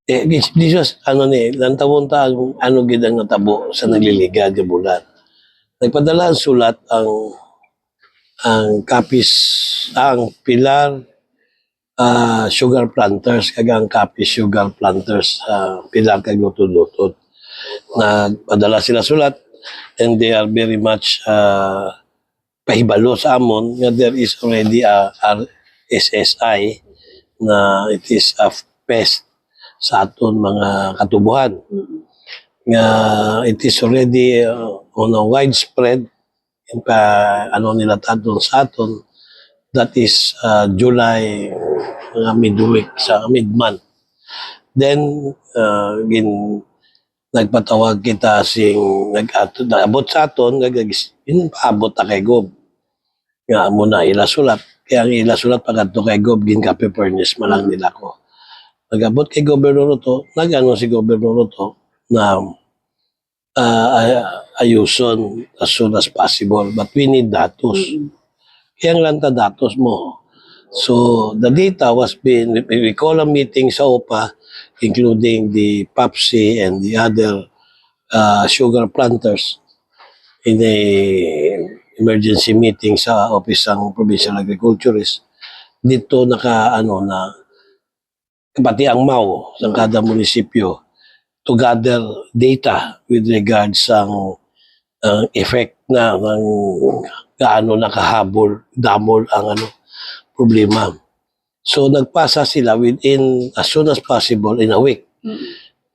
this was, lantawon ta ang gid ang natabo sa nagliliga nga bulan. Nagpadala ang sulat ang Pilar Sugar Planters, kag ang Capiz Sugar Planters, Pilar kag Lutod-Lutod. Nagpadala sila sulat, and they are very much pahibalo sa amon nga there is already a RSSI na it is a pest sa aton mga katubuhan. Nga it is already on a widespread nila taton sa aton, that is July, mga midweek sa mid-month. Then nagpatawag kita nag-abot sa aton, paabot na kay Gob nga muna ilasulat. Kaya ang ilasulat pagkadto kay Gob, ginkape furnace man lang nila ko. Nag-abot kay Gobernador to, si Gobernador to na ayuson as soon as possible, but we need datos. Kaya ang lanta datos mo. So the data was we call a meeting sa OPA, including the PAPSI and the other sugar planters in a emergency meeting sa Office ng Provincial Agriculturist. Dito na pati ang MAU ng kada munisipyo to gather data with regards sa effect ng gaano nakahabol, damol ang problema. So nagpasa sila within as soon as possible in a week.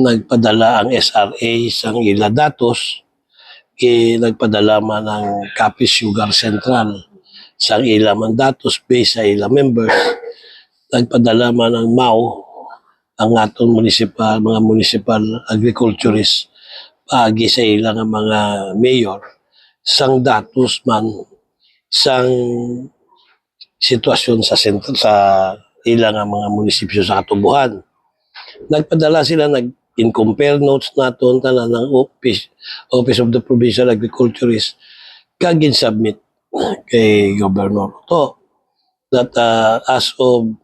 Nagpadala ang SRA sa ila datos, nagpadala man ang Capiz Sugar Central sa ila man datos based sa ila members. Nagpadala man ang MAU, ang atong mga municipal agriculturists, paagi sa ilang mga mayor, sang datos man, sang sitwasyon sa ilang mga munisipyo sa katubuhan. Nagpadala sila, in-compare notes naton tanan ng Office of the Provincial Agriculturist, kagin submit kay Governor to that as of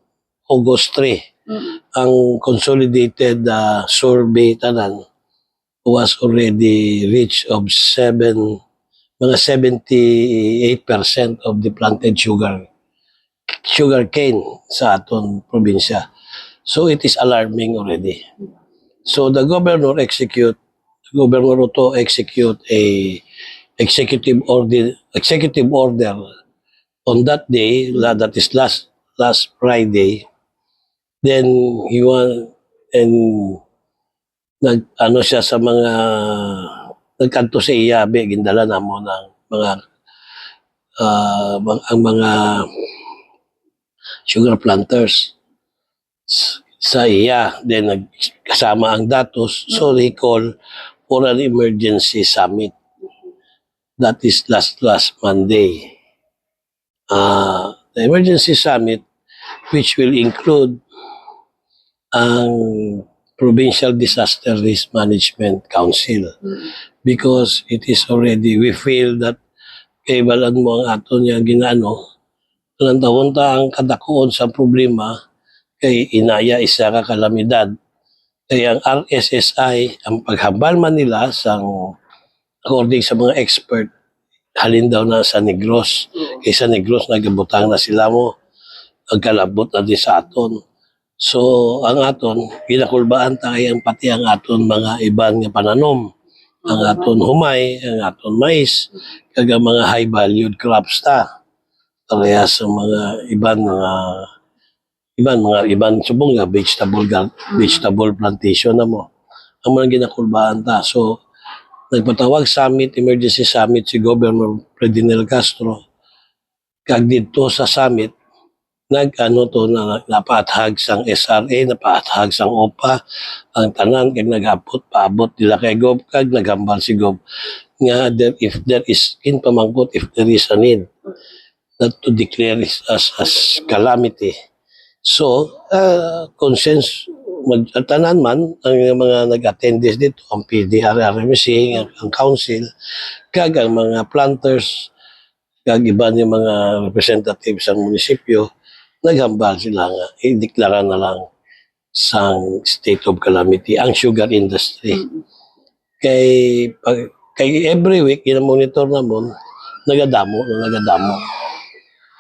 August 3, ang consolidated survey tanan was already reached of mga 78% of the planted sugar cane sa aton probinsya. So it is alarming already. So the governor to execute a executive order on that day, that is last Friday. Then he siya sa mga nagkanto sa Iyabe, gindala na mo ng mga sugar planters sa iya. Then nagkasama ang datos, so they call for an emergency summit. That is last Monday. The emergency summit, which will include ang Provincial Disaster Risk Management Council, because it is already, we feel that kay balan mo ang aton niya ginano, taon ang kadakuon sa problema kay inaya isa ka kalamidad. Kaya ang RSSI, ang paghambal man nila according sa mga expert, halin daw na sa Negros. Kay sa Negros nagabutang na sila mo, agkalabot na di sa aton. So ang aton ginakulbaan tayo pati ang aton mga iban nga pananom, ang aton humay, ang aton mais, kag mga high valued crops ta. Parehas sa mga iban subong nga vegetable plantation na mo. Ang mga ginakulbaan ta. So nagpatawag emergency summit si Governor Ferdinand Castro, kag dito sa summit napathag sang SRA, napathag sang OPA, ang tanan kag paabot nila kay Gob, kag naghambal si Gob nga if there is a need not to declare it as calamity. So consensus tanan man ang mga nag-attend dito, ang PDRRMC, ang council, kag ang mga planters, kag iba yung mga representatives sa munisipyo, naghambal sila nga, i-deklara na lang sang state of calamity ang sugar industry. Kay kay every week ina-monitor namon nagadamo.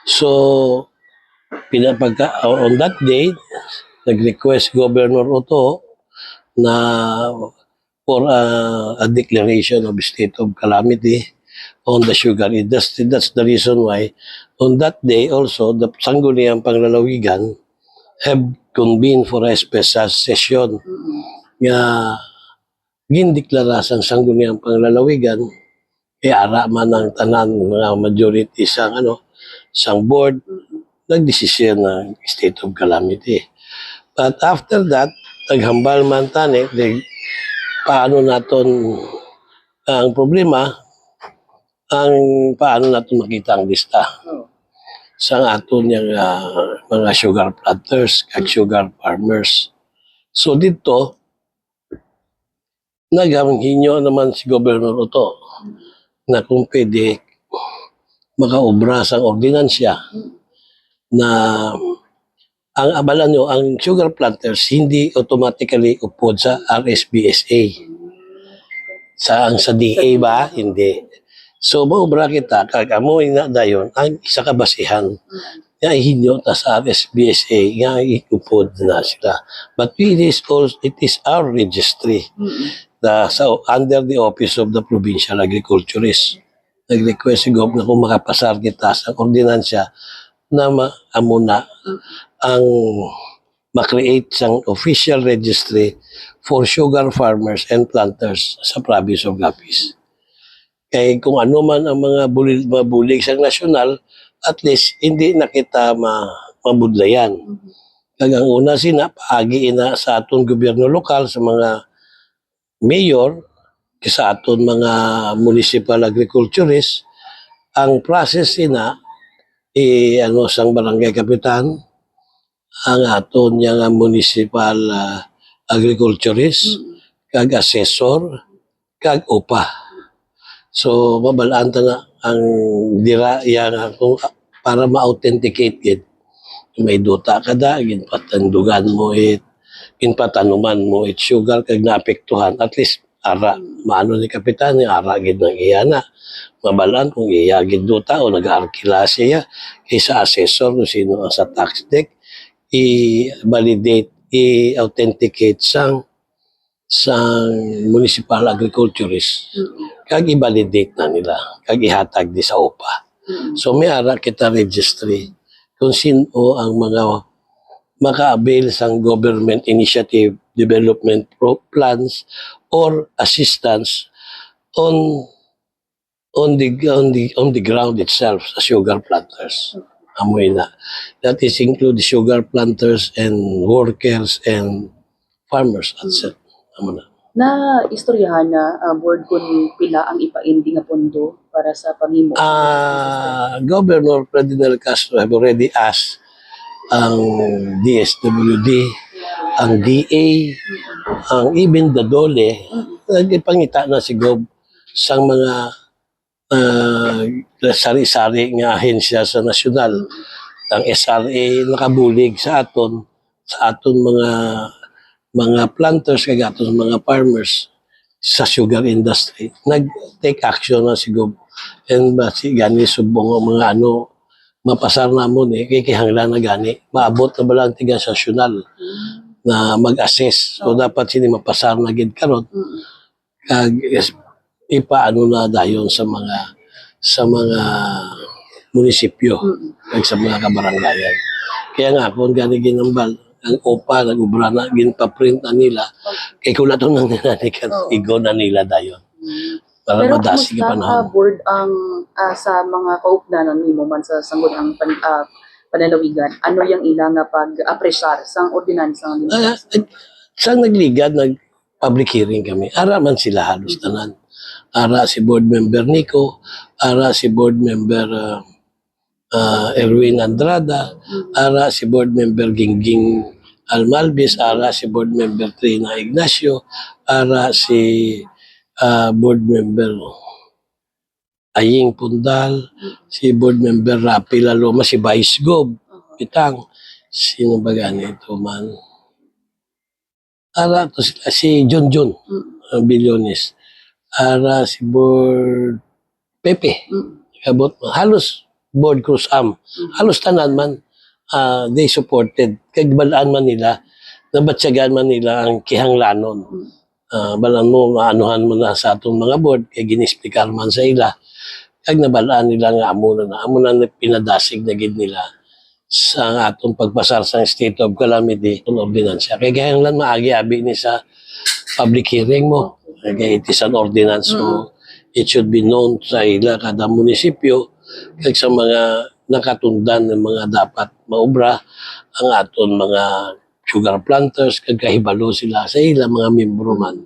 So pinapagka on that day nag-request Governor Otto na for a declaration of state of calamity on the sugar industry. That's the reason why on that day also the Sangguniang Panglalawigan have convened for a special session nga gindeklara sang Sangguniang Panglalawigan ara man ang tanan mga majority sang board nagdesisyon ng state of calamity. But after that, naghambal man tani, paano naton ang problema, paano naton makita ang lista sa aton yung mga sugar planters, kag sugar farmers. So dito, naghinyo naman si Governor Otto na kung pwede makaobra sa ordinansya na ang abalan nyo, ang sugar planters hindi automatically upod sa RSBSA. Sa DA ba? Hindi. So, maubra kita, kagamoy na dayon, ang isa kabasihan nga ihinyo ta sa RSBSA, nga iupod na sila. But it is our registry under the office of the provincial agriculturist. Nag-request si Gov na kung makapasar kita sa ordinansya na maamuna ang ma-create sang official registry for sugar farmers and planters sa province of Capiz. Kaya kung ano man ang mga bulig sa nasyonal, at least hindi na kita mabudlayan. Kagang una paagi ina sa aton gobyerno lokal, sa mga mayor, sa aton mga municipal agriculturists, ang process sang barangay kapitan, ang aton nga municipal agriculturist, kag assessor, kag OPA. So, mabalaan ta na ang dira kung para ma-authenticate it. May duta ka da, ginpatandugan mo ginpatanuman mo sugar, kag naapektuhan. At least, ara, maano ni kapitan, ara, gid ng iyana. Mabalaan kung iyagid duta o nag-arkila siya, kaysa assessor kung sino ang sa tax deck, i-validate, i-authenticate sang municipal agriculturist. Kag i-validate na nila, kag ihatag di sa OPA. So may ara kita registry kung sino ang mga maka-avail sang government initiative, development plans, or assistance on the ground itself sa sugar planters. Amoy na. That is include sugar planters and workers and farmers, etc. Amo na. Na istoryahan na board kun pila ang ipaindi nga pondo para sa panghimo. Governor Ferdinand Castro have already asked ang DSWD, ang DA, ang even the DOLE, nagipangita na si Gov sang mga sari-sari nga ahensya sa nasyonal. Ang SRA nakabulig sa aton mga planters, kag aton mga farmers sa sugar industry. Nag-take action na si Gov. And si gani subong mga mapasar na mo kikihanglan na gani. Maabot na ba lang tiga sa nasyonal na mag-assess. So dapat sini mapasar na gid karon. Kag ipaano na dayon sa mga munisipyo kag sa mga kabarangayan. Kaya nga kung gani ginambal ang OPA nag-ubra na ginpa-print na nila kay kung nato nang nilanikan igo na nila dayon. Para Pero madasig kumusta panahon. board ang sa mga kaupnanan nimo man sa Sangguniang Panlalawigan, ano yung ilang nga pag-apresar sang ordinansa ng Sang nagligad, nag-public hearing kami. Ara man sila halos tanan. Ara si board member Nico, ara si board member Erwin Andrada, ara si board member Gingging Almalbis, ara si board member Trina Ignacio, ara si board member Aying Pundal, si board member Rapi Laloma, si Vice Gov, Pitang, sino ba ganito man? Ara to sila, si John Bilyones. Ara si Board Pepe. Abot halos board cruise halos tanan man they supported kag balaan man nila nabatsyagan man nila ang kihanglanon balang mo maanuhan mo na sa atong mga board kay ginisplikar man sa ila kag nabalaan nila nga amo na pinadasig na gid nila sa atong pagpasar sa state of calamity kung ordinansya kay gayang lang maagi abi ni sa public hearing mo kay it is an ordinance so it should be known sa ila kada munisipyo kag sa mga nakatundan ng mga dapat maobra ang aton mga sugar planters kag kahibalo sila sa ila mga membro man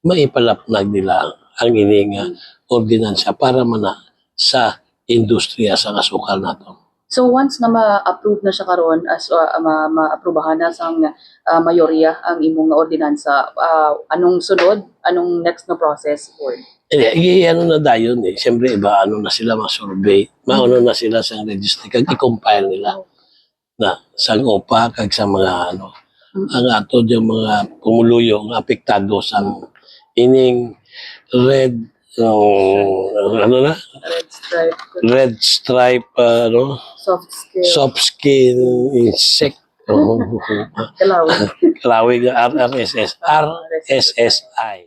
maipalapnag nila ang ining ordinansya para mana sa industriya sa asukal nato. So once na ma-approve na siya karon as ma-aprobahan na sang mayorya ang imong nga ordinansa, anong sunod? Anong next na process board? Ano na dayon siyempre iba ano na sila ma-survey mauna na sila sa registry kag i-compile nila na sa OPA kag sa mga ang ato yung mga pumuluyo nga apektado sa ining red red stripe soft skin insect Kalawin. kalawig RSSI